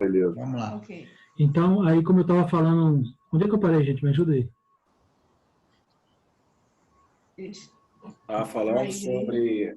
Beleza. Vamos lá. Ok. Então, aí como eu estava falando... Onde é que eu parei, gente? Me ajuda aí. Falando sobre...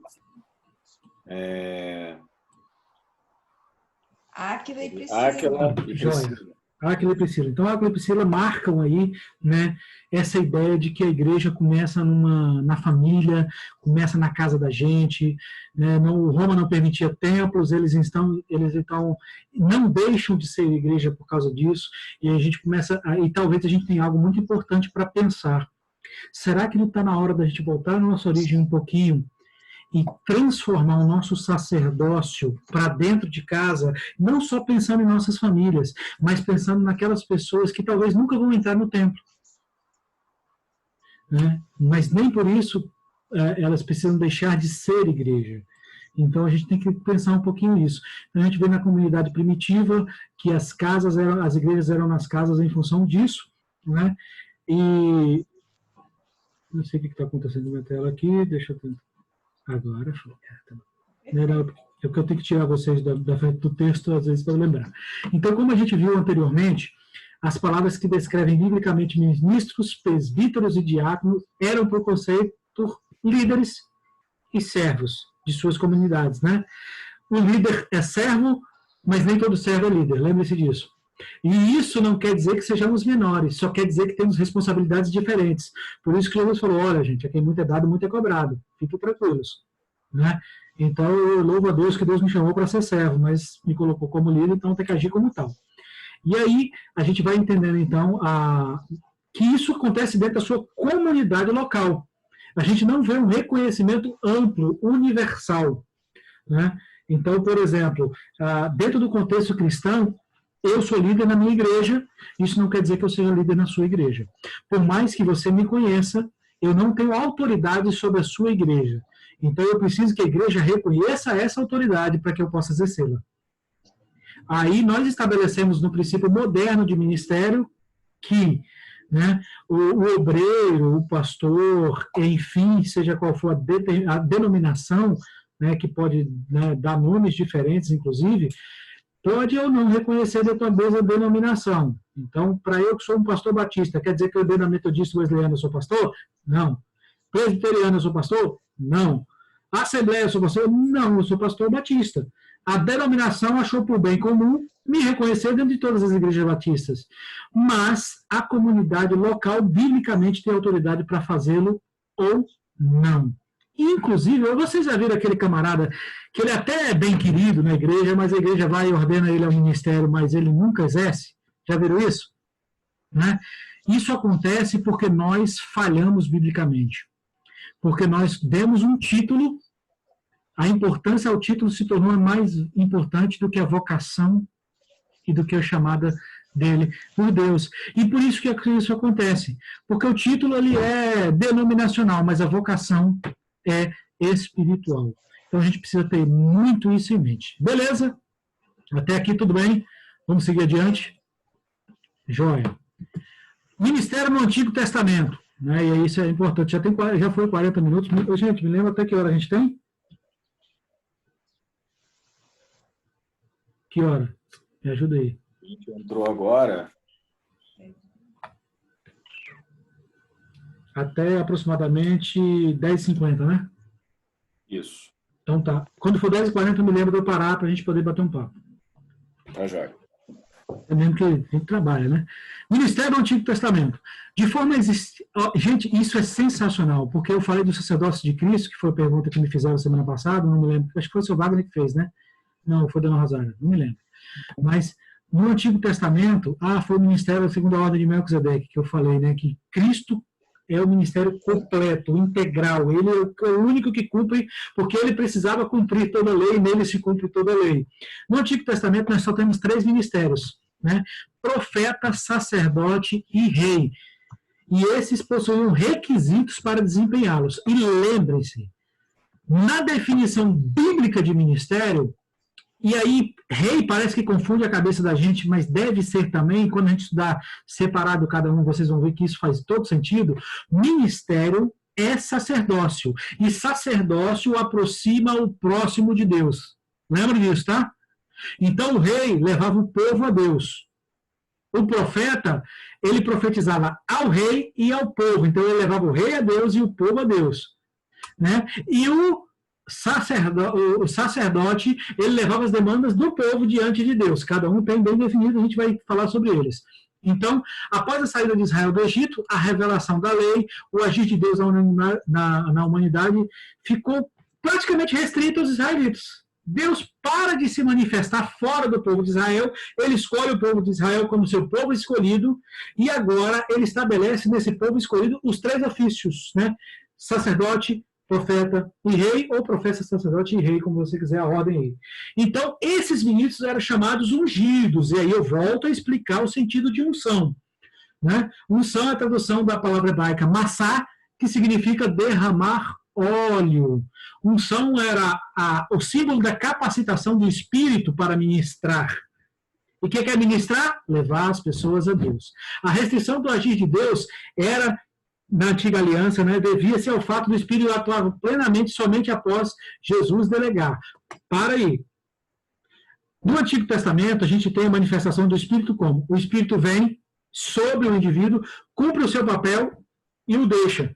Áquila e Priscila. Áquila e Joia. Priscila. Áquila e Priscila. Então, Áquila e Priscila marcam aí, né, essa ideia de que a igreja começa na família, começa na casa da gente, né, Roma não permitia templos, eles então não deixam de ser igreja por causa disso, e a gente começa, e talvez a gente tenha algo muito importante para pensar. Será que não está na hora da gente voltar à nossa origem um pouquinho e transformar o nosso sacerdócio para dentro de casa, não só pensando em nossas famílias, mas pensando naquelas pessoas que talvez nunca vão entrar no templo, né? Mas nem por isso elas precisam deixar de ser igreja. Então a gente tem que pensar um pouquinho nisso. Então, a gente vê na comunidade primitiva que as igrejas eram nas casas em função disso, né? E não sei o que está acontecendo na minha tela aqui, deixa eu tentar. Agora foi. É porque eu tenho que tirar vocês da frente do texto, às vezes, para lembrar. Então, como a gente viu anteriormente, as palavras que descrevem biblicamente ministros, presbíteros e diáconos eram, por conceito, líderes e servos de suas comunidades, né? O líder é servo, mas nem todo servo é líder, lembre-se disso. E isso não quer dizer que sejamos menores, só quer dizer que temos responsabilidades diferentes. Por isso que Jesus falou, olha, gente, a quem muito é dado, muito é cobrado. Fiquem tranquilos, né? Então, eu louvo a Deus que Deus me chamou para ser servo, mas me colocou como líder, então tem que agir como tal. E aí, a gente vai entendendo, então, que isso acontece dentro da sua comunidade local. A gente não vê um reconhecimento amplo, universal, né? Então, por exemplo, dentro do contexto cristão, eu sou líder na minha igreja, isso não quer dizer que eu seja líder na sua igreja. Por mais que você me conheça, eu não tenho autoridade sobre a sua igreja. Então eu preciso que a igreja reconheça essa autoridade para que eu possa exercê-la. Aí nós estabelecemos no princípio moderno de ministério que, né, o obreiro, o pastor, enfim, seja qual for a denominação, né, que pode, né, dar nomes diferentes, inclusive, pode ou não reconhecer dentro da mesma denominação. Então, para eu que sou um pastor batista, quer dizer que eu dentro da metodista wesleyana eu sou pastor? Não. Presbiteriano eu sou pastor? Não. Assembleia eu sou pastor? Não, eu sou pastor batista. A denominação achou por bem comum me reconhecer dentro de todas as igrejas batistas. Mas a comunidade local, biblicamente, tem autoridade para fazê-lo ou não. Inclusive, vocês já viram aquele camarada que ele até é bem querido na igreja, mas a igreja vai e ordena ele ao ministério, mas ele nunca exerce? Já viram isso? Né? Isso acontece porque nós falhamos biblicamente. Porque nós demos um título, a importância ao título se tornou mais importante do que a vocação e do que a chamada dele por Deus. E por isso que isso acontece. Porque o título ele é denominacional, mas a vocação é espiritual. Então a gente precisa ter muito isso em mente. Beleza? Até aqui tudo bem? Vamos seguir adiante? Joia. Ministério no Antigo Testamento. Né? E isso é importante. Já foi 40 minutos. Gente, me lembra até que hora a gente tem? Que hora? Me ajuda aí. A gente entrou agora. Até aproximadamente 10h50, né? Isso. Então tá. Quando for 10h40, eu me lembro de eu parar para a gente poder bater um papo. Tá, joia. É mesmo que a gente trabalha, né? Ministério do Antigo Testamento. De forma gente, isso é sensacional, porque eu falei do sacerdócio de Cristo, que foi a pergunta que me fizeram semana passada, não me lembro, acho que foi o seu Wagner que fez, né? Não, foi a Dona Rosário, não me lembro. Mas no Antigo Testamento, foi o ministério da segunda ordem de Melquisedeque, que eu falei, né? Que Cristo é o ministério completo, integral. Ele é o único que cumpre, porque ele precisava cumprir toda a lei, nele se cumpre toda a lei. No Antigo Testamento, nós só temos 3 ministérios, né? Profeta, sacerdote e rei. E esses possuíam requisitos para desempenhá-los. E lembrem-se, na definição bíblica de ministério, e aí, rei parece que confunde a cabeça da gente, mas deve ser também, quando a gente estudar separado cada um, vocês vão ver que isso faz todo sentido. Ministério é sacerdócio, e sacerdócio aproxima o próximo de Deus. Lembra disso, tá? Então o rei levava o povo a Deus. O profeta, ele profetizava ao rei e ao povo. Então ele levava o rei a Deus e o povo a Deus. Né? E o sacerdote, ele levava as demandas do povo diante de Deus. Cada um tem bem definido, a gente vai falar sobre eles. Então, após a saída de Israel do Egito, a revelação da lei, o agir de Deus na humanidade, ficou praticamente restrito aos israelitas. Deus para de se manifestar fora do povo de Israel, ele escolhe o povo de Israel como seu povo escolhido, e agora ele estabelece nesse povo escolhido os 3 ofícios, né? Sacerdote, profeta e rei, ou profeta, sacerdote e rei, como você quiser a ordem aí. Então, esses ministros eram chamados ungidos, e aí eu volto a explicar o sentido de unção. Né? Unção é a tradução da palavra hebraica massá, que significa derramar óleo. Unção era o símbolo da capacitação do Espírito para ministrar. E o que é ministrar? Levar as pessoas a Deus. A restrição do agir de Deus era, na antiga aliança, né, devia-se ao fato do Espírito atuar plenamente somente após Jesus delegar. Para aí. No Antigo Testamento, a gente tem a manifestação do Espírito como? O Espírito vem sobre o indivíduo, cumpre o seu papel e o deixa.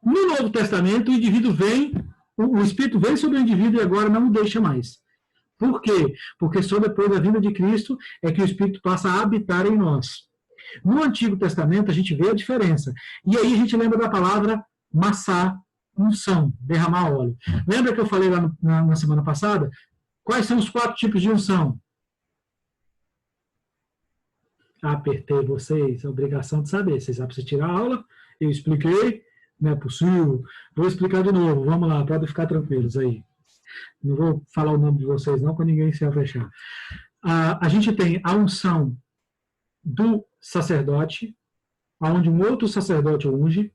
No Novo Testamento, o indivíduo vem, o Espírito vem sobre o indivíduo e agora não o deixa mais. Por quê? Porque só depois da vinda de Cristo é que o Espírito passa a habitar em nós. No Antigo Testamento, a gente vê a diferença. E aí a gente lembra da palavra massá, unção, derramar óleo. Lembra que eu falei lá na semana passada? Quais são os 4 tipos de unção? Apertei vocês, a obrigação de saber. Vocês sabem tirar a aula, eu expliquei, não é possível. Vou explicar de novo, vamos lá, podem ficar tranquilos aí. Não vou falar o nome de vocês não, para ninguém se fechar. A gente tem a unção do sacerdote, onde um outro sacerdote unge.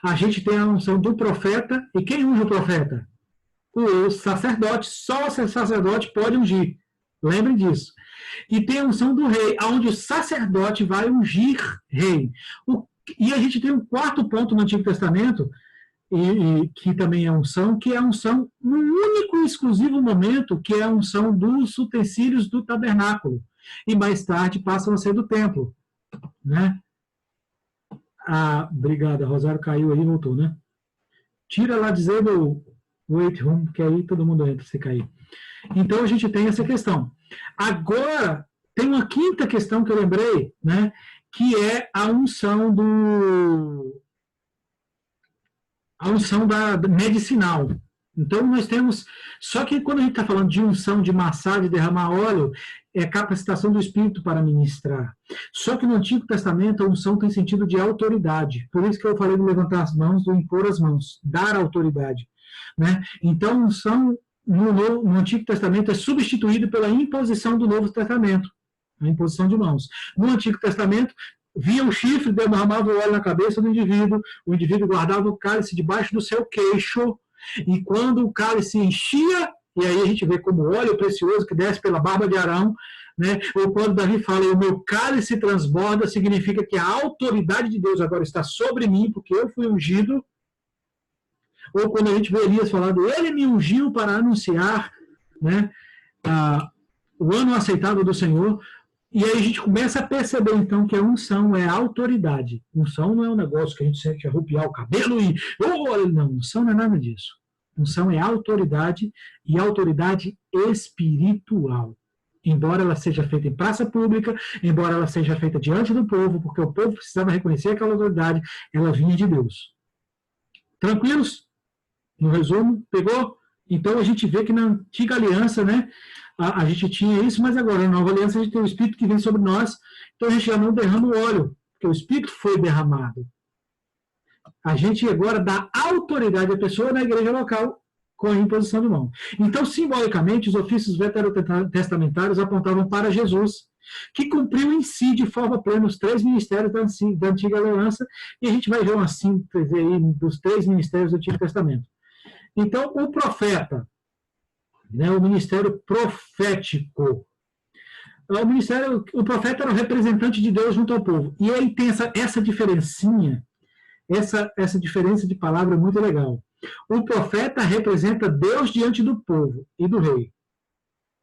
A gente tem a unção do profeta, e quem unge o profeta? O sacerdote, só o sacerdote pode ungir. Lembrem disso. E tem a unção do rei, onde o sacerdote vai ungir rei. E a gente tem um 4º ponto no Antigo Testamento, que também é unção, que é a unção no único e exclusivo momento, que é a unção dos utensílios do tabernáculo. E mais tarde passam a ser do templo. Né? Obrigada, Rosário caiu aí e voltou, né? Tira lá dizendo wait room, que aí todo mundo entra se cair. Então a gente tem essa questão. Agora, tem uma 5ª questão que eu lembrei, né? Que é a unção da medicinal. Então nós temos, só que quando a gente está falando de unção, de massagem, de derramar óleo, é capacitação do Espírito para ministrar. Só que no Antigo Testamento a unção tem sentido de autoridade. Por isso que eu falei do levantar as mãos, do impor as mãos, dar autoridade. Né? Então a unção no Antigo Testamento é substituída pela imposição do Novo Testamento, a imposição de mãos. No Antigo Testamento, via o chifre, derramava o óleo na cabeça do indivíduo, o indivíduo guardava o cálice debaixo do seu queixo, e quando o cálice enchia, e aí a gente vê como óleo precioso que desce pela barba de Arão, né? Ou quando Davi fala, o meu cálice transborda, significa que a autoridade de Deus agora está sobre mim, porque eu fui ungido. Ou quando a gente vê Elias falando, ele me ungiu para anunciar, né, o ano aceitável do Senhor. E aí a gente começa a perceber, então, que a unção é a autoridade. Unção não é um negócio que a gente sente arrupiar o cabelo e... não, unção não é nada disso. Unção é autoridade, e autoridade espiritual. Embora ela seja feita em praça pública, embora ela seja feita diante do povo, porque o povo precisava reconhecer aquela autoridade, ela vinha de Deus. Tranquilos? No resumo, pegou? Então a gente vê que na antiga aliança, né, a gente tinha isso, mas agora na nova aliança a gente tem o Espírito que vem sobre nós, então a gente já não derrama o óleo, porque o Espírito foi derramado. A gente agora dá autoridade à pessoa na igreja local com a imposição de mão. Então, simbolicamente, os ofícios veterotestamentários apontavam para Jesus, que cumpriu em si, de forma plena, os 3 ministérios da antiga aliança, e a gente vai ver uma síntese aí dos 3 ministérios do Antigo Testamento. Então, o profeta, né, o ministério profético, o profeta era o representante de Deus junto ao povo. E aí tem essa diferencinha, essa diferença de palavra muito legal. O profeta representa Deus diante do povo e do rei.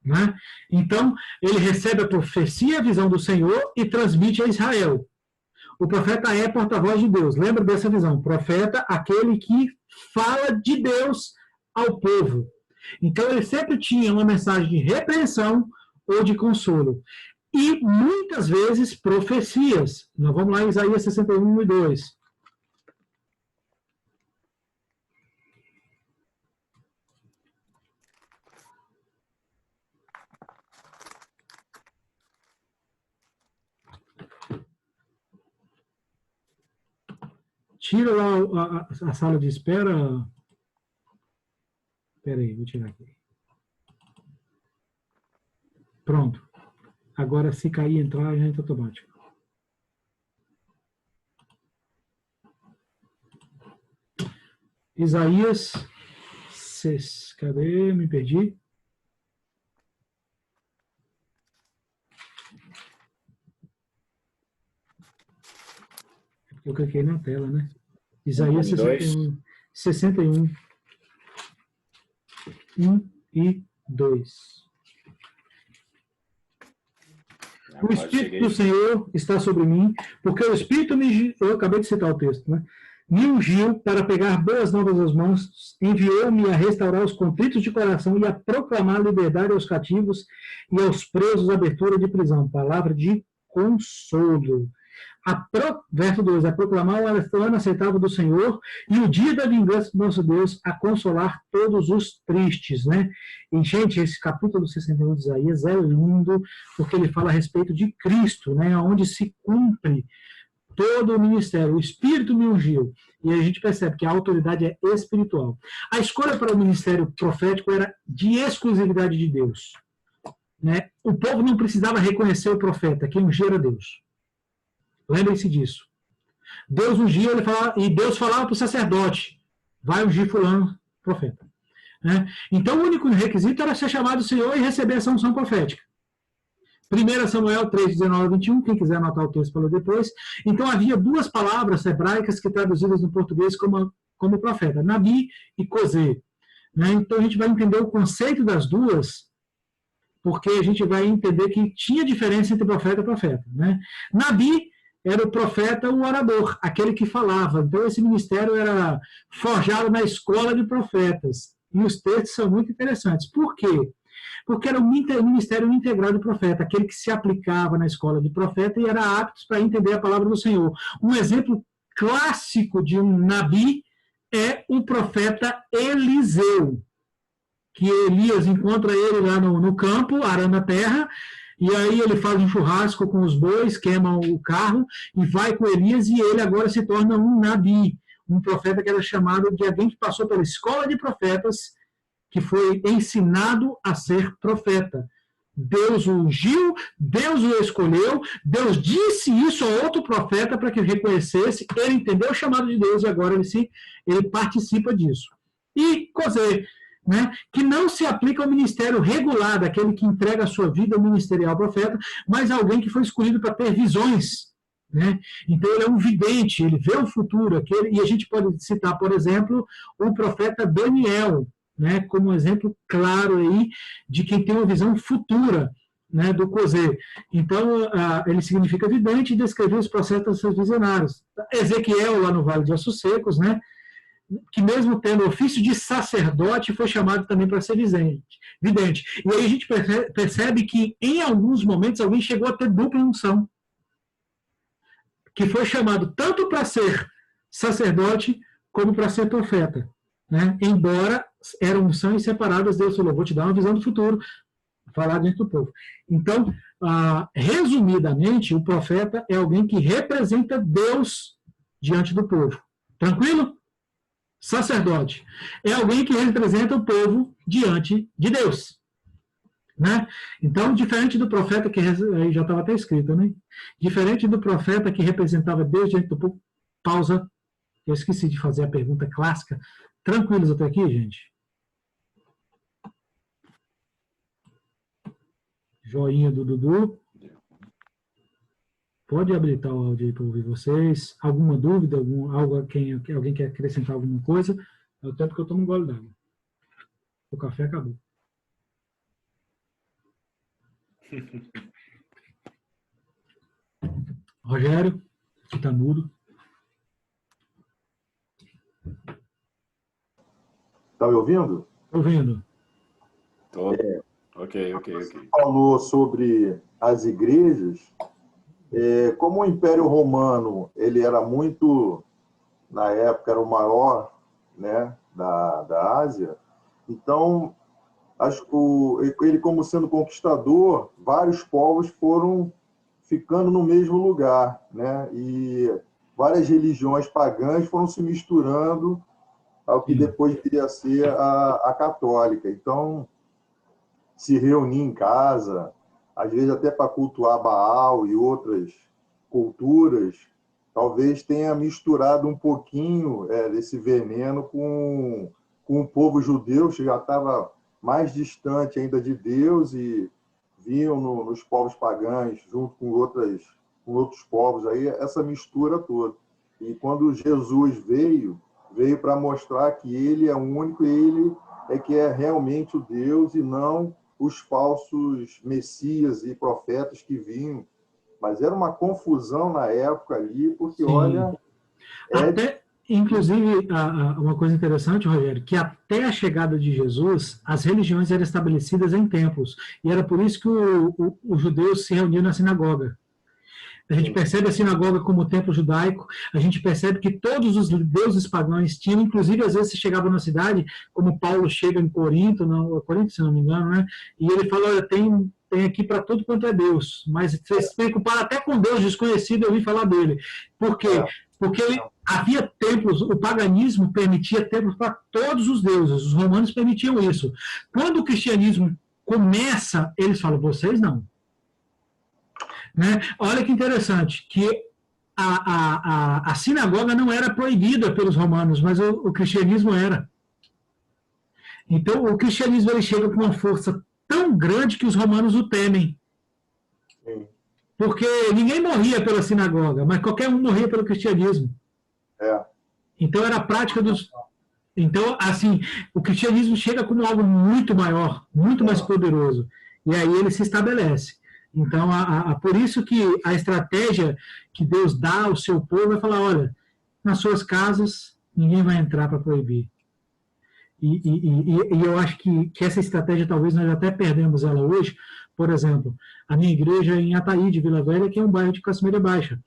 né? Então, ele recebe a profecia, a visão do Senhor e transmite a Israel. O profeta é porta-voz de Deus. Lembra dessa visão? O profeta, aquele que fala de Deus ao povo. Então, ele sempre tinha uma mensagem de repreensão ou de consolo. E, muitas vezes, profecias. Nós vamos lá em Isaías 61, 1 e 2. Tira lá a sala de espera. Espera aí, vou tirar aqui. Pronto. Agora, se cair e entrar, já entra automático. Isaías. Cadê? Me perdi. Eu cliquei na tela, né? Isaías 61, 1 e 2. O Espírito do Senhor está sobre mim, porque o Espírito me... Eu acabei de citar o texto, né? Me ungiu para pegar boas novas às mãos, enviou-me a restaurar os contritos de coração e a proclamar liberdade aos cativos e aos presos abertura de prisão. Palavra de consolo. Verso 2, a proclamar o ano aceitável do Senhor e o dia da vingança do nosso Deus, a consolar todos os tristes, né? E, gente, esse capítulo 61 de Isaías é lindo, porque ele fala a respeito de Cristo, né? Onde se cumpre todo o ministério. O Espírito me ungiu. E a gente percebe que a autoridade é espiritual. A escolha para o ministério profético era de exclusividade de Deus, né? O povo não precisava reconhecer o profeta, quem ungia era Deus. Lembrem-se disso. Deus ungia, e Deus falava para o sacerdote, vai ungir fulano, profeta. Né? Então, o único requisito era ser chamado do Senhor e receber essa unção profética. 1 Samuel 3, 19 a 21, quem quiser anotar o texto para ler depois. Então, havia duas palavras hebraicas que traduzidas no português como profeta, Nabi e Cosê. Né? Então, a gente vai entender o conceito das duas, porque a gente vai entender que tinha diferença entre profeta e profeta. Né? Nabi era o profeta, o orador, aquele que falava. Então, esse ministério era forjado na escola de profetas. E os textos são muito interessantes. Por quê? Porque era o ministério integrado do profeta, aquele que se aplicava na escola de profeta e era apto para entender a palavra do Senhor. Um exemplo clássico de um nabi é o profeta Eliseu, que Elias encontra ele lá no campo, arando a terra, e aí ele faz um churrasco com os bois, queima o carro, e vai com Elias, e ele agora se torna um nabi, um profeta que era chamado de alguém que passou pela escola de profetas, que foi ensinado a ser profeta. Deus o ungiu, Deus o escolheu, Deus disse isso a outro profeta para que ele reconhecesse, ele entendeu o chamado de Deus e agora ele participa disso. E Cosê, né, que não se aplica ao ministério regular, daquele que entrega a sua vida ao ministerial profeta, mas alguém que foi escolhido para ter visões. Né? Então ele é um vidente, ele vê o futuro, e a gente pode citar, por exemplo, o profeta Daniel, né, como um exemplo claro aí de quem tem uma visão futura, né, do Cosê. Então, ele significa vidente e descreveu os processos dos seus visionários. Ezequiel, lá no Vale de Ossos Secos, né, que mesmo tendo ofício de sacerdote, foi chamado também para ser vidente. E aí a gente percebe que, em alguns momentos, alguém chegou a ter dupla unção, que foi chamado tanto para ser sacerdote, como para ser profeta. Né? Embora eram unções separadas, Deus falou, vou te dar uma visão do futuro, falar dentro do povo. Então, resumidamente, o profeta é alguém que representa Deus diante do povo. Tranquilo? Sacerdote é alguém que representa o povo diante de Deus. Né? Então, diferente do profeta, que aí já estava até escrito, né? Diferente do profeta que representava Deus diante do povo, pausa, eu esqueci de fazer a pergunta clássica. Tranquilos até aqui, gente? Joinha do Dudu. Pode habilitar o áudio aí para ouvir vocês. Alguma dúvida? Alguém quer acrescentar alguma coisa? É o tempo que eu tomo um gole d'água. O café acabou. Rogério, que está mudo. Está me ouvindo? Ouvindo. Tô. Ok. Falou sobre as igrejas. Como o Império Romano ele era muito, na época, era o maior, né, da Ásia, então, ele, como sendo conquistador, vários povos foram ficando no mesmo lugar, né, e várias religiões pagãs foram se misturando ao que depois viria a ser a católica. Então, se reunir em casa, às vezes até para cultuar Baal e outras culturas, talvez tenha misturado um pouquinho desse veneno com o povo judeu, que já estava mais distante ainda de Deus e viam nos povos pagãos, junto com outros povos, aí essa mistura toda. E quando Jesus veio para mostrar que ele é o único, ele é que é realmente o Deus e não os falsos messias e profetas que vinham. Mas era uma confusão na época ali, porque, sim, olha... Inclusive, uma coisa interessante, Rogério, que até a chegada de Jesus, as religiões eram estabelecidas em templos. E era por isso que os judeus se reuniam na sinagoga. A gente percebe a sinagoga como o templo judaico, a gente percebe que todos os deuses pagãos tinham, inclusive, às vezes, você chegava na cidade, como Paulo chega em Corinto, se não me engano, né? E ele fala, olha, tem aqui para tudo quanto é Deus, mas vocês se preocuparam até com Deus desconhecido, eu ouvi falar dele. Por quê? Porque havia templos, o paganismo permitia templos para todos os deuses, os romanos permitiam isso. Quando o cristianismo começa, eles falam, vocês não. Né? Olha que interessante, que a sinagoga não era proibida pelos romanos, mas o cristianismo era. Então, o cristianismo ele chega com uma força tão grande que os romanos o temem. Porque ninguém morria pela sinagoga, mas qualquer um morria pelo cristianismo. Então, era a prática dos... Então, assim, o cristianismo chega como algo muito maior, muito mais poderoso. E aí ele se estabelece. Então, por isso que a estratégia que Deus dá ao seu povo é falar, olha, nas suas casas ninguém vai entrar para proibir. E eu acho que essa estratégia talvez nós até perdemos ela hoje. Por exemplo, a minha igreja é em Ataíde, Vila Velha, que é um bairro de classe média baixa.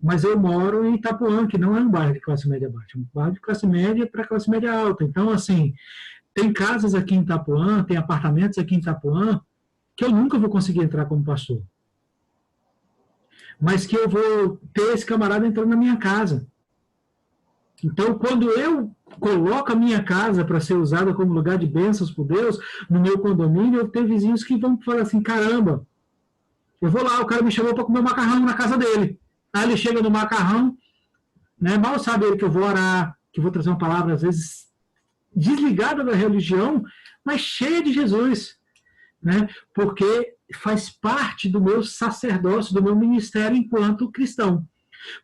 Mas eu moro em Itapuã, que não é um bairro de classe média baixa, é um bairro de classe média para classe média alta. Então, assim, tem casas aqui em Itapuã, tem apartamentos aqui em Itapuã, que eu nunca vou conseguir entrar como pastor. Mas que eu vou ter esse camarada entrando na minha casa. Então, quando eu coloco a minha casa para ser usada como lugar de bênçãos por Deus, no meu condomínio, eu tenho vizinhos que vão falar assim, caramba, eu vou lá, o cara me chamou para comer macarrão na casa dele. Aí ele chega no macarrão, né, mal sabe ele que eu vou orar, que eu vou trazer uma palavra, às vezes, desligada da religião, mas cheia de Jesus. Né? Porque faz parte do meu sacerdócio, do meu ministério enquanto cristão.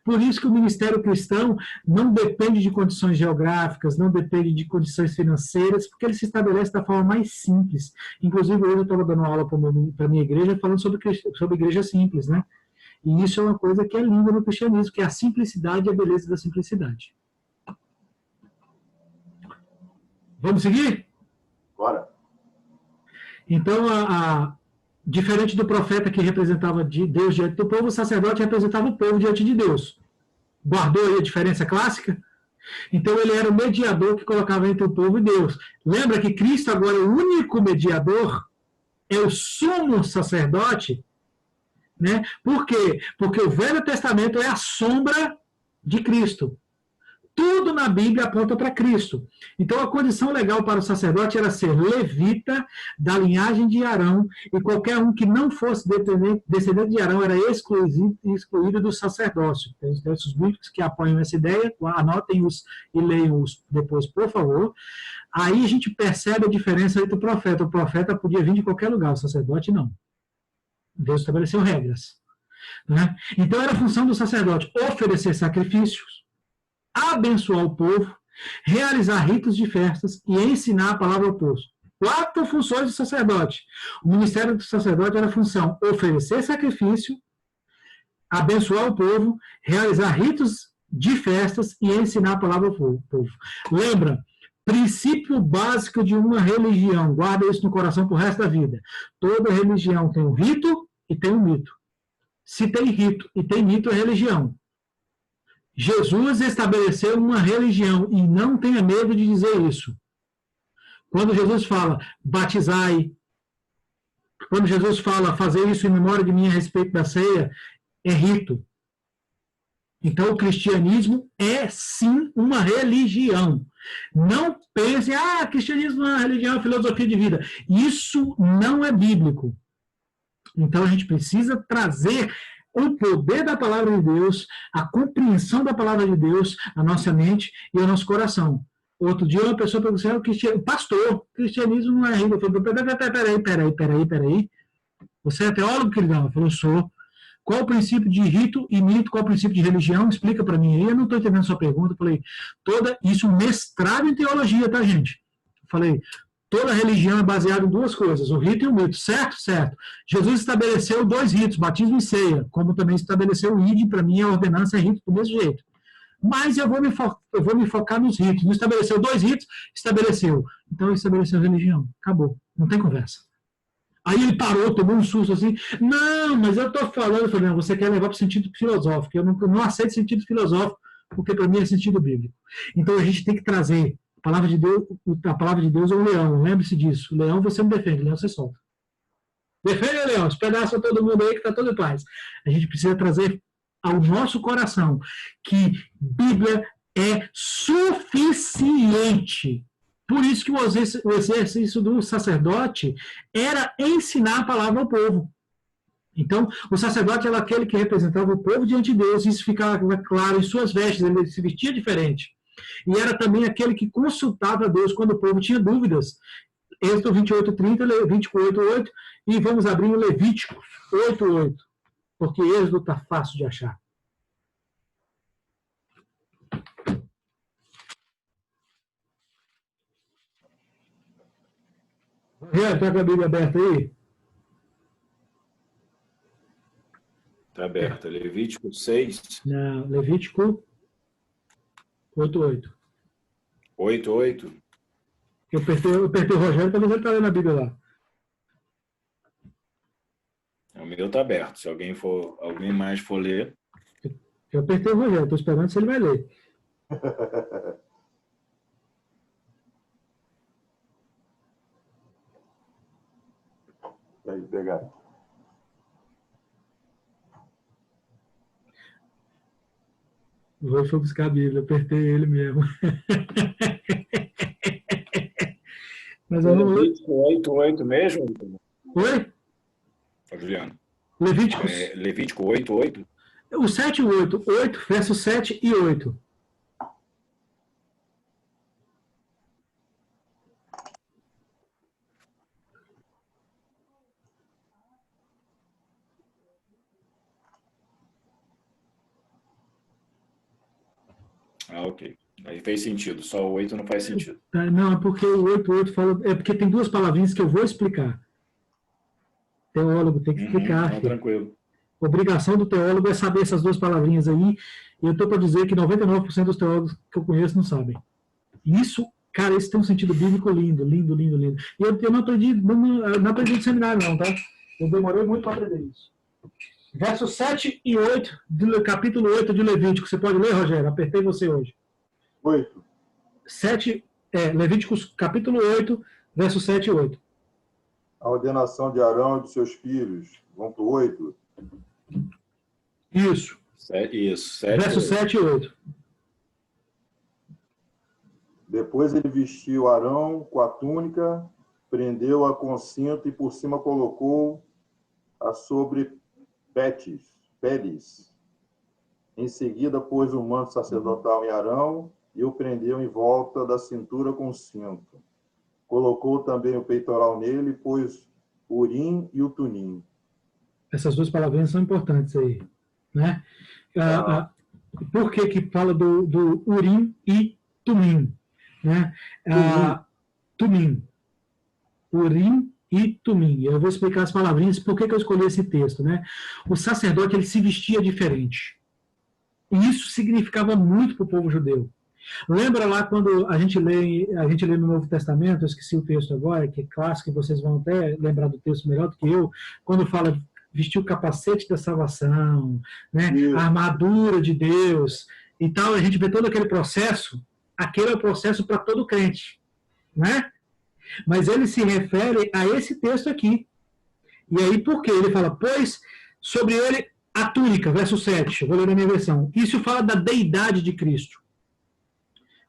Por isso que o ministério cristão não depende de condições geográficas, não depende de condições financeiras, porque ele se estabelece da forma mais simples. Inclusive, hoje eu estava dando aula para a minha igreja, falando sobre igreja simples, né? E isso é uma coisa que é linda no cristianismo, que é a simplicidade e a beleza da simplicidade. Vamos seguir? Bora. Então, diferente do profeta que representava Deus diante do povo, o sacerdote representava o povo diante de Deus. Guardou aí a diferença clássica? Então, ele era o mediador que colocava entre o povo e Deus. Lembra que Cristo agora é o único mediador, é o sumo sacerdote, né? Por quê? Porque o Velho Testamento é a sombra de Cristo. Tudo na Bíblia aponta para Cristo. Então, a condição legal para o sacerdote era ser levita, da linhagem de Arão, e qualquer um que não fosse descendente de Arão era excluído do sacerdócio. Tem os textos bíblicos que apoiam essa ideia, anotem-os e leiam-os depois, por favor. Aí a gente percebe a diferença entre o profeta. O profeta podia vir de qualquer lugar, o sacerdote não. Deus estabeleceu regras. Né? Então, era a função do sacerdote oferecer sacrifícios, abençoar o povo, realizar ritos de festas e ensinar a palavra ao 4 funções do sacerdote. O ministério do sacerdote era a função oferecer sacrifício, abençoar o povo, realizar ritos de festas e ensinar a palavra ao povo. Lembra, princípio básico de uma religião, guarda isso no coração pro resto da vida. Toda religião tem um rito e tem um mito. Se tem rito e tem mito, é religião. Jesus estabeleceu uma religião e não tenha medo de dizer isso. Quando Jesus fala, batizai, quando Jesus fala, fazer isso em memória de mim a respeito da ceia, é rito. Então, o cristianismo é, sim, uma religião. Não pense, cristianismo não é uma religião, é uma filosofia de vida. Isso não é bíblico. Então, a gente precisa trazer o poder da palavra de Deus, a compreensão da palavra de Deus, à nossa mente e ao nosso coração. Outro dia, uma pessoa perguntou, pastor, cristianismo não é religião. Eu falei, peraí. Você é teólogo, queridão? Eu falei, sou. Qual o princípio de rito e mito? Qual o princípio de religião? Explica para mim aí. Eu não estou entendendo a sua pergunta. Eu falei, isso mestrado em teologia, tá, gente? Eu falei, toda religião é baseada em 2 coisas, o rito e o mito. Certo? Certo. Jesus estabeleceu 2 ritos, batismo e ceia, como também estabeleceu o ID, para mim a ordenança é rito do mesmo jeito. Mas eu vou me focar nos ritos. Não estabeleceu 2 ritos? Estabeleceu. Então ele estabeleceu a religião. Acabou. Não tem conversa. Aí ele parou, tomou um susto assim, não, mas eu estou falando, eu falei, não, você quer levar para o sentido filosófico, eu não aceito sentido filosófico, porque para mim é sentido bíblico. Então a gente tem que trazer a palavra de Deus é um leão, lembre-se disso, o leão você não defende, o leão você solta. Defende, leão, despedaça todo mundo aí que está todo em paz. A gente precisa trazer ao nosso coração que Bíblia é suficiente. Por isso que o exercício do sacerdote era ensinar a palavra ao povo. Então, o sacerdote era aquele que representava o povo diante de Deus, e isso ficava claro em suas vestes, ele se vestia diferente. E era também aquele que consultava a Deus quando o povo tinha dúvidas. Êxodo 28:30, 28:8, e vamos abrir o Levítico 8:8, porque Êxodo está fácil de achar. Está com a Bíblia aberta aí? Está aberta. Levítico 6. Não, Levítico 8:8. 8:8. Eu apertei o Rogério para ver se ele está lendo a Bíblia lá. O meu está aberto. Se alguém mais for ler. Eu apertei o Rogério, estou esperando se ele vai ler. Aí, pegar. Foi buscar a Bíblia, apertei ele mesmo. Mas eu não... Levítico 8:8 mesmo? Oi? Juliano. Levítico 8:8? O 7 e 8. 8, versos 7 e 8. Ok. Aí fez sentido. Só o 8 não faz sentido. Não, é porque o 8:8 fala... É porque tem 2 palavrinhas que eu vou explicar. Teólogo tem que explicar. Não, tranquilo. Obrigação do teólogo é saber essas 2 palavrinhas aí. E eu estou para dizer que 99% dos teólogos que eu conheço não sabem. Isso, cara, isso tem um sentido bíblico lindo, lindo, lindo, lindo. E eu não aprendi no seminário não, tá? Eu demorei muito para aprender isso. Versos 7 e 8, do capítulo 8 de Levítico. Você pode ler, Rogério? Apertei você hoje. 8. Levíticos capítulo 8, versos 7 e 8. A ordenação de Arão e de seus filhos. Vamos para o 8. Isso. Isso. Versos 7 e 8. Depois ele vestiu Arão com a túnica, prendeu-a com cinto e por cima colocou-a sobre Pedes. Em seguida, pôs o manto sacerdotal em Arão e o prendeu em volta da cintura com cinto. Colocou também o peitoral nele e pôs o Urim e o Tumim. Essas 2 palavrinhas são importantes aí, né? Por que fala do Urim e Tumim? Né? Tumim. Urim e Tumim. Eu vou explicar as palavrinhas, por que eu escolhi esse texto, né? O sacerdote, ele se vestia diferente. E isso significava muito para o povo judeu. Lembra lá quando a gente lê no Novo Testamento, eu esqueci o texto agora, que é clássico, e vocês vão até lembrar do texto melhor do que eu, quando fala vestir o capacete da salvação, né? A armadura de Deus e tal, a gente vê todo aquele processo, aquele é o processo para todo crente, né? Mas ele se refere a esse texto aqui. E aí por quê? Ele fala, pois sobre ele a túnica, verso 7, eu vou ler na minha versão. Isso fala da deidade de Cristo.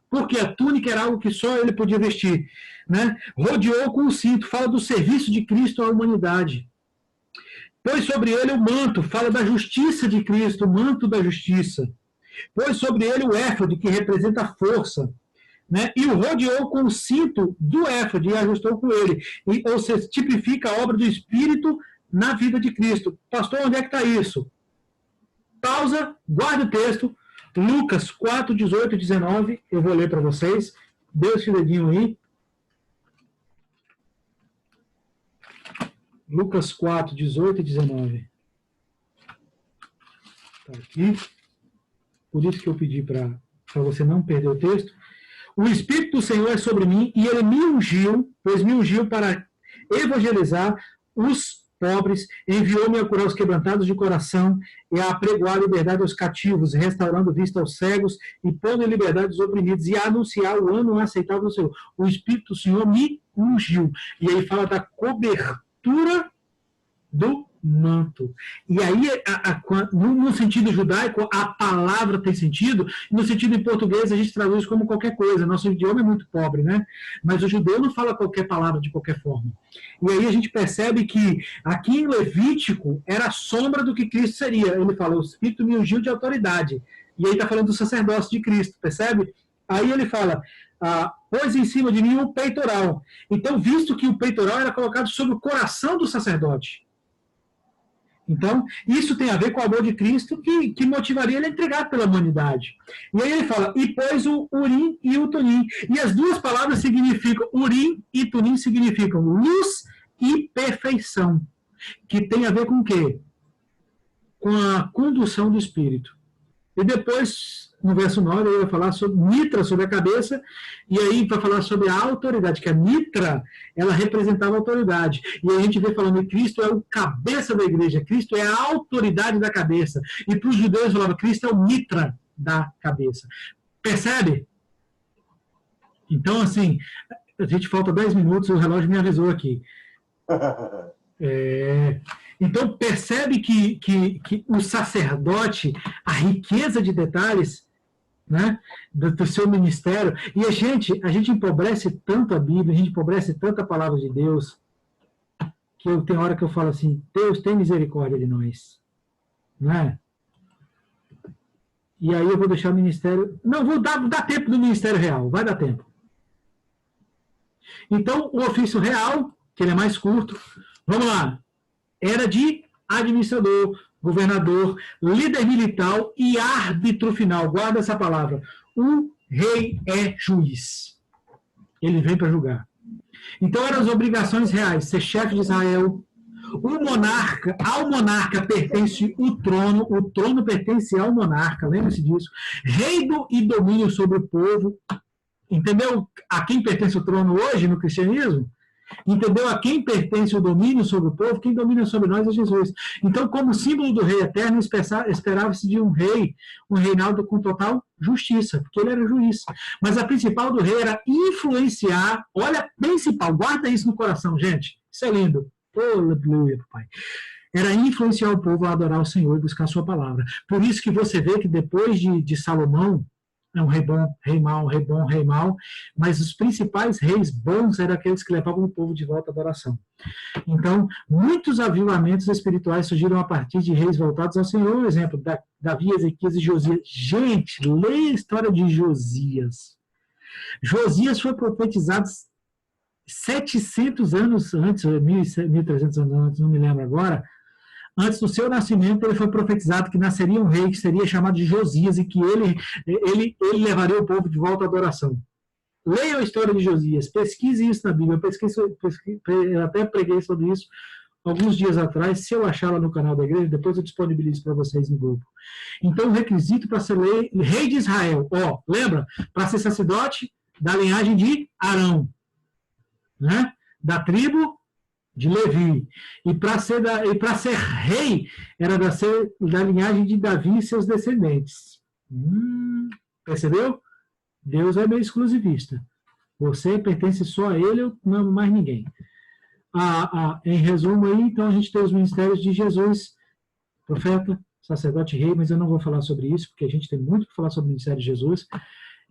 Porque a túnica era algo que só ele podia vestir, né? Rodeou com o cinto, fala do serviço de Cristo à humanidade. Pôs sobre ele o manto, fala da justiça de Cristo, o manto da justiça. Pôs sobre ele o éfode, que representa a força, né? E o rodeou com o cinto do éfode e ajustou com ele. Ou seja, tipifica a obra do Espírito na vida de Cristo. Pastor, onde é que está isso? Pausa, guarda o texto. Lucas 4, 18 e 19, eu vou ler para vocês. Dê esse dedinho aí. Lucas 4, 18 e 19. Está aqui. Por isso que eu pedi para você não perder o texto. O Espírito do Senhor é sobre mim, e ele me ungiu, pois me ungiu para evangelizar os pobres, enviou-me a curar os quebrantados de coração e a apregoar a liberdade aos cativos, restaurando vista aos cegos e pondo em liberdade os oprimidos, e a anunciar o ano aceitável do Senhor. O Espírito do Senhor me ungiu. E aí fala da cobertura do manto. E aí, no sentido judaico, a palavra tem sentido, no sentido em português a gente traduz como qualquer coisa, nosso idioma é muito pobre, né? Mas o judeu não fala qualquer palavra de qualquer forma. E aí a gente percebe que aqui em Levítico era a sombra do que Cristo seria. Ele fala, o Espírito me ungiu de autoridade. E aí está falando do sacerdócio de Cristo, percebe? Aí ele fala, pôs em cima de mim um peitoral. Então, visto que o peitoral era colocado sobre o coração do sacerdote. Então, isso tem a ver com o amor de Cristo que motivaria ele a entregar pela humanidade. E aí ele fala, e pôs o Urim e o Tumim. E as duas palavras significam, Urim e Tumim significam luz e perfeição. Que tem a ver com o quê? Com a condução do Espírito. E depois, no verso 9, ele vai falar sobre mitra, sobre a cabeça, e aí vai falar sobre a autoridade, que a mitra, ela representava a autoridade. E aí a gente vê falando que Cristo é o cabeça da igreja, Cristo é a autoridade da cabeça. E para os judeus falava, Cristo é o mitra da cabeça. Percebe? Então, assim, a gente falta 10 minutos, o relógio me avisou aqui. Então, percebe que o sacerdote, a riqueza de detalhes, né, do seu ministério, e a gente empobrece tanto a Bíblia, a gente empobrece tanto a palavra de Deus, que tem hora que eu falo assim, Deus tem misericórdia de nós. Não é? E aí eu vou deixar o ministério... Não, vou dar tempo do ministério real, vai dar tempo. Então, o ofício real, que ele é mais curto, vamos lá, era de administrador, governador, líder militar e árbitro final. Guarda essa palavra. O rei é juiz. Ele vem para julgar. Então eram as obrigações reais, ser chefe de Israel. Ao monarca pertence o trono pertence ao monarca, lembre-se disso. Reino e domínio sobre o povo. Entendeu a quem pertence o trono hoje no cristianismo? Entendeu a quem pertence o domínio sobre o povo? Quem domina sobre nós é Jesus. Então, como símbolo do rei eterno, esperava-se de um reinado com total justiça, porque ele era juiz. Mas a principal do rei era influenciar, olha, a principal, guarda isso no coração, gente, isso é lindo. Aleluia, papai. Era influenciar o povo a adorar o Senhor e buscar a sua palavra. Por isso que você vê que depois de Salomão, é um rei bom, rei mau, rei bom, rei mau, mas os principais reis bons eram aqueles que levavam o povo de volta à adoração. Então, muitos avivamentos espirituais surgiram a partir de reis voltados ao Senhor, por exemplo, Davi, Ezequias e Josias. Gente, leia a história de Josias. Josias foi profetizado 700 anos antes, 1.300 anos antes, não me lembro agora. Antes do seu nascimento, ele foi profetizado que nasceria um rei que seria chamado de Josias e que ele levaria o povo de volta à adoração. Leiam a história de Josias, pesquise isso na Bíblia. Eu até preguei sobre isso alguns dias atrás. Se eu achar lá no canal da igreja, depois eu disponibilizo para vocês no grupo. Então, o requisito para ser rei de Israel, lembra? Para ser sacerdote da linhagem de Arão, né? Da tribo de Levi. E para ser rei, era da linhagem de Davi e seus descendentes. Percebeu? Deus é meio exclusivista. Você pertence só a ele, eu não amo mais ninguém. Em resumo aí, então a gente tem os ministérios de Jesus, profeta, sacerdote, rei, mas eu não vou falar sobre isso, porque a gente tem muito para falar sobre o ministério de Jesus.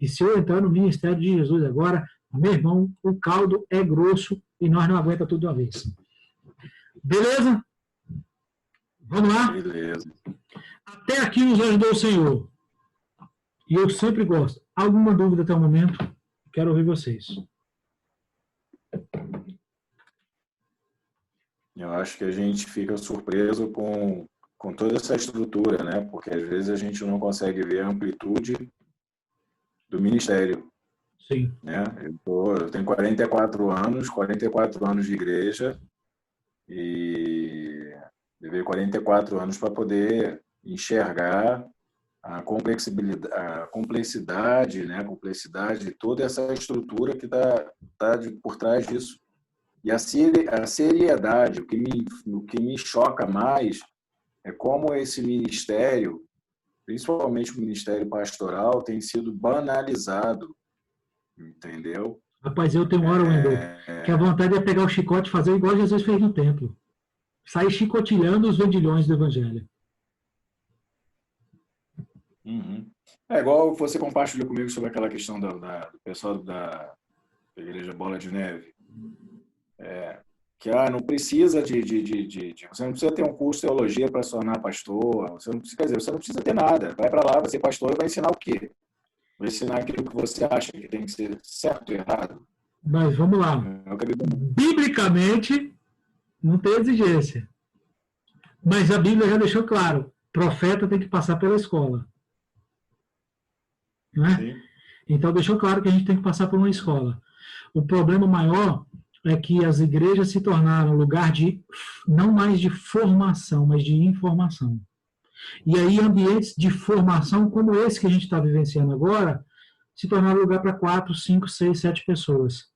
E se eu entrar no ministério de Jesus agora, meu irmão, o caldo é grosso e nós não aguenta tudo de uma vez. Beleza? Vamos lá? Beleza. Até aqui nos ajudou o Senhor. E eu sempre gosto. Alguma dúvida até o momento? Quero ouvir vocês. Eu acho que a gente fica surpreso com toda essa estrutura, né? Porque às vezes a gente não consegue ver a amplitude do ministério. Sim. Né? Eu tenho 44 anos de igreja e levei 44 anos para poder enxergar a complexidade, né? A complexidade de toda essa estrutura que está por trás disso. E a seriedade, o que me choca mais é como esse ministério, principalmente o ministério pastoral, tem sido banalizado, entendeu? Rapaz, eu tenho uma hora, Wendel, que a vontade é pegar o chicote e fazer igual Jesus fez no templo. Sair chicotilhando os vendilhões do evangelho. Uhum. É igual você compartilhou comigo sobre aquela questão do pessoal da Igreja Bola de Neve. Que não precisa você não precisa ter um curso de teologia para se tornar pastor, você não precisa ter nada. Vai para lá, vai ser pastor e vai ensinar o quê? Vai ensinar aquilo que você acha que tem que ser certo e errado. Mas vamos lá. Biblicamente, não tem exigência. Mas a Bíblia já deixou claro, profeta tem que passar pela escola. Né? Então deixou claro que a gente tem que passar por uma escola. O problema maior é que as igrejas se tornaram lugar não mais de formação, mas de informação. E aí ambientes de formação como esse que a gente está vivenciando agora, se tornaram lugar para 4, 5, 6, 7 pessoas.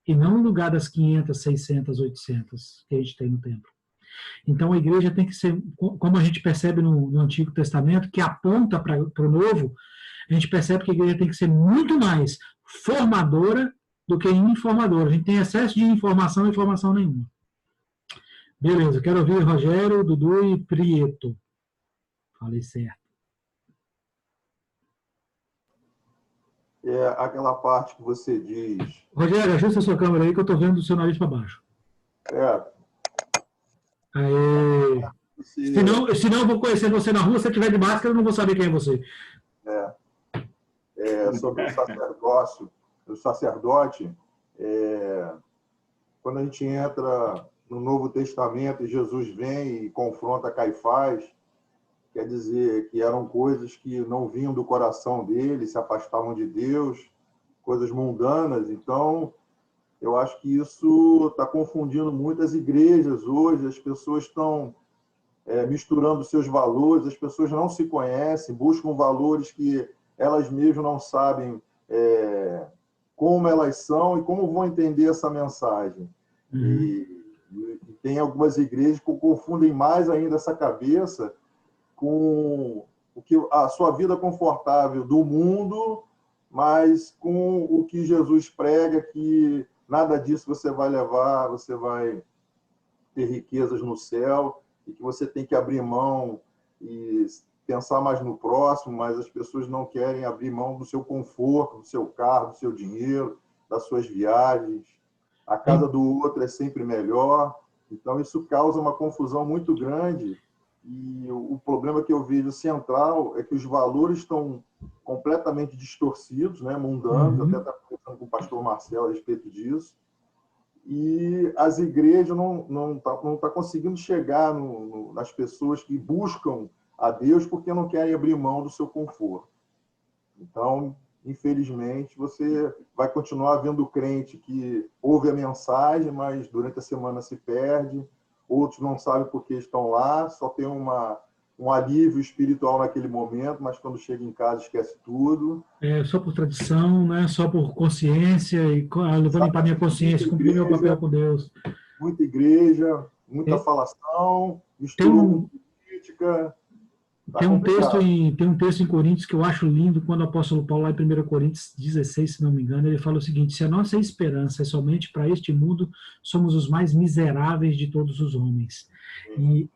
E não um lugar das 500, 600, 800 que a gente tem no templo. Então a igreja tem que ser, como a gente percebe no Antigo Testamento, que aponta para o Novo, a gente percebe que a igreja tem que ser muito mais formadora do que informadora. A gente tem excesso de informação e informação nenhuma. Beleza, quero ouvir Rogério, Dudu e Prieto. Falei certo. É aquela parte que você diz... Rogério, ajusta a sua câmera aí que eu estou vendo do seu nariz para baixo. Aê. Senão eu vou conhecer você na rua, se você estiver de máscara, eu não vou saber quem é você. Sobre o sacerdote, quando a gente entra no Novo Testamento e Jesus vem e confronta Caifás, quer dizer que eram coisas que não vinham do coração dele, se afastavam de Deus, coisas mundanas. Então, eu acho que isso está confundindo muitas igrejas hoje, as pessoas estão misturando seus valores, as pessoas não se conhecem, buscam valores que elas mesmas não sabem como elas são e como vão entender essa mensagem. E tem algumas igrejas que confundem mais ainda essa cabeça com a sua vida confortável do mundo, mas com o que Jesus prega, que nada disso você vai levar, você vai ter riquezas no céu, e que você tem que abrir mão e pensar mais no próximo, mas as pessoas não querem abrir mão do seu conforto, do seu carro, do seu dinheiro, das suas viagens. A casa do outro é sempre melhor. Então, isso causa uma confusão muito grande. E o problema que eu vejo central é que os valores estão completamente distorcidos, né, mundanos. Eu até estava conversando com o pastor Marcelo a respeito disso. E as igrejas não tá conseguindo chegar nas pessoas que buscam a Deus porque não querem abrir mão do seu conforto. Então, infelizmente, você vai continuar vendo crente que ouve a mensagem, mas durante a semana se perde, outros não sabem por que estão lá, só tem um alívio espiritual naquele momento, mas quando chega em casa esquece tudo. Só por tradição, né? Só por consciência, e vou limpar minha consciência, cumprir meu papel com Deus. Muita igreja, muita falação, mistura com política. Tem um texto em Coríntios que eu acho lindo, quando o apóstolo Paulo, lá em 1 Coríntios 16, se não me engano, ele fala o seguinte: se a nossa esperança é somente para este mundo, somos os mais miseráveis de todos os homens. E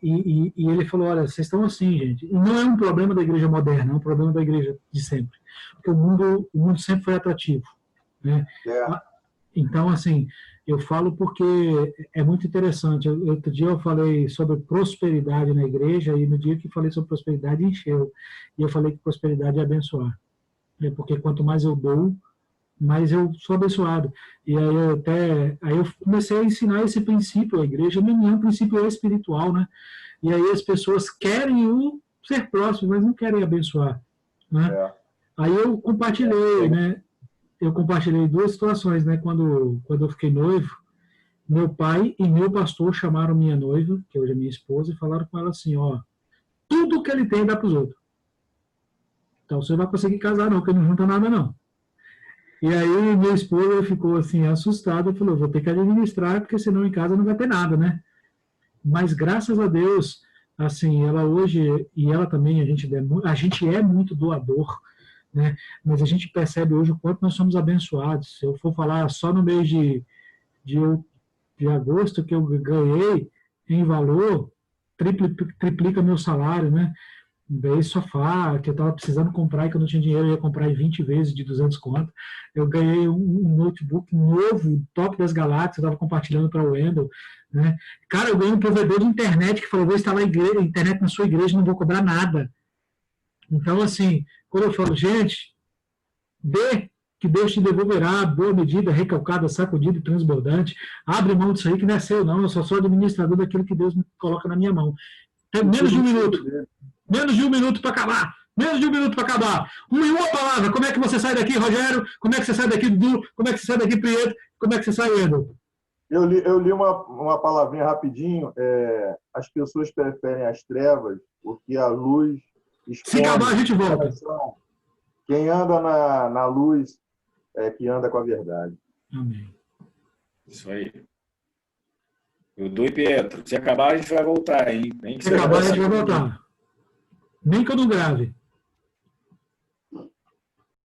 ele falou, olha, vocês estão assim, gente. E não é um problema da igreja moderna, é um problema da igreja de sempre. Porque o mundo sempre foi atrativo, né? Então, assim, eu falo porque é muito interessante. Outro dia eu falei sobre prosperidade na igreja, e no dia que falei sobre prosperidade, encheu. E eu falei que prosperidade é abençoar. Porque quanto mais eu dou, mais eu sou abençoado. E aí eu comecei a ensinar esse princípio à igreja. Não é um princípio espiritual, né? E aí as pessoas querem ser próximos, mas não querem abençoar, né? Aí eu compartilhei, né? Eu compartilhei duas situações, né? Quando eu fiquei noivo, meu pai e meu pastor chamaram minha noiva, que hoje é minha esposa, e falaram com ela assim, ó, tudo que ele tem dá para os outros. Então você não vai conseguir casar não, porque não junta nada não. E aí minha esposa ficou assim, assustada, e falou, vou ter que administrar, porque senão em casa não vai ter nada, né? Mas graças a Deus, assim, ela hoje, e ela também, a gente é muito doador, né? Mas a gente percebe hoje o quanto nós somos abençoados. Se eu for falar só no mês de agosto que eu ganhei em valor, triplica meu salário, né? Veio sofá, que eu estava precisando comprar e que eu não tinha dinheiro, eu ia comprar em 20 vezes de 200 conto. Eu ganhei um notebook novo, top das galáxias, eu estava compartilhando para o Wendel, né? Cara, eu ganhei um provedor de internet que falou, vou instalar internet na sua igreja, não vou cobrar nada. Então, assim, quando eu falo, gente, dê, que Deus te devolverá, boa medida, recalcada, sacudida e transbordante. Abre mão disso aí que não é seu, não. Eu só sou administrador daquilo que Deus me coloca na minha mão. Tem menos de um minuto. Menos de um minuto para acabar. Menos de um minuto para acabar. Uma palavra. Como é que você sai daqui, Rogério? Como é que você sai daqui, Dudu? Como é que você sai daqui, Prieto? Como é que você sai, Wendel? Eu li uma palavrinha rapidinho. As pessoas preferem as trevas porque a luz esconde. Se acabar, a gente volta. Quem anda na luz é que anda com a verdade. Amém. Isso aí. Dudu e Pietro, se acabar, a gente vai voltar, hein? Se acabar, a gente vai voltar. Nem que eu não grave.